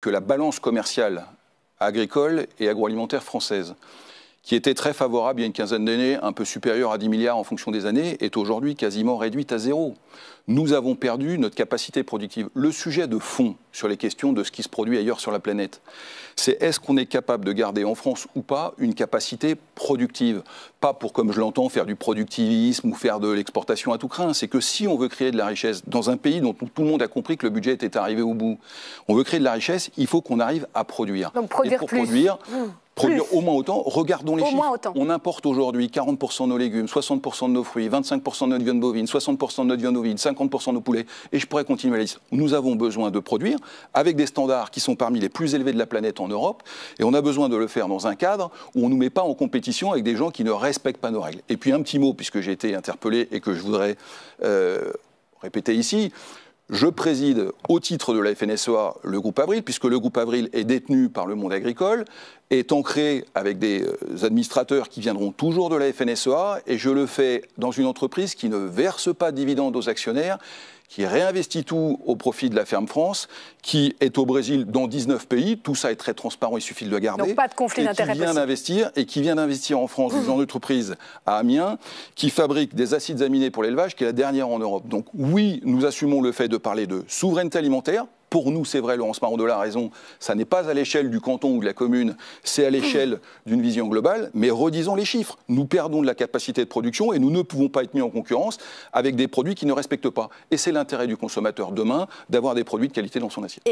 que la balance commerciale agricole et agroalimentaire française, qui était très favorable il y a une quinzaine d'années, un peu supérieure à 10 milliards en fonction des années, est aujourd'hui quasiment réduite à zéro. Nous avons perdu notre capacité productive. Le sujet de fond sur les questions de ce qui se produit ailleurs sur la planète, c'est est-ce qu'on est capable de garder en France ou pas une capacité productive? Pas pour, comme je l'entends, faire du productivisme ou faire de l'exportation à tout crin. C'est que si on veut créer de la richesse dans un pays dont tout le monde a compris que le budget était arrivé au bout, on veut créer de la richesse, il faut qu'on arrive à produire. Donc produire et pour plus. Produire au moins autant, regardons les chiffres. Autant. On importe aujourd'hui 40% de nos légumes, 60% de nos fruits, 25% de notre viande bovine, 60% de notre viande ovine, 50% de nos poulets, et je pourrais continuer la liste. Nous avons besoin de produire avec des standards qui sont parmi les plus élevés de la planète en Europe, et on a besoin de le faire dans un cadre où on ne nous met pas en compétition avec des gens qui ne respectent pas nos règles. Et puis un petit mot, puisque j'ai été interpellé et que je voudrais répéter ici. Je préside au titre de la FNSEA le groupe Avril, puisque le groupe Avril est détenu par le monde agricole, est ancré avec des administrateurs qui viendront toujours de la FNSEA, et je le fais dans une entreprise qui ne verse pas de dividendes aux actionnaires, qui réinvestit tout au profit de la Ferme France, qui est au Brésil dans 19 pays. Tout ça est très transparent, il suffit de le garder. Donc pas de conflit d'intérêts possible. Et qui vient d'investir en France dans une entreprise à Amiens qui fabrique des acides aminés pour l'élevage, qui est la dernière en Europe. Donc oui, nous assumons le fait de parler de souveraineté alimentaire. Pour nous, c'est vrai, Laurence Marondo a raison, ça n'est pas à l'échelle du canton ou de la commune, c'est à l'échelle d'une vision globale, mais redisons les chiffres. Nous perdons de la capacité de production et nous ne pouvons pas être mis en concurrence avec des produits qui ne respectent pas. Et c'est l'intérêt du consommateur demain d'avoir des produits de qualité dans son assiette.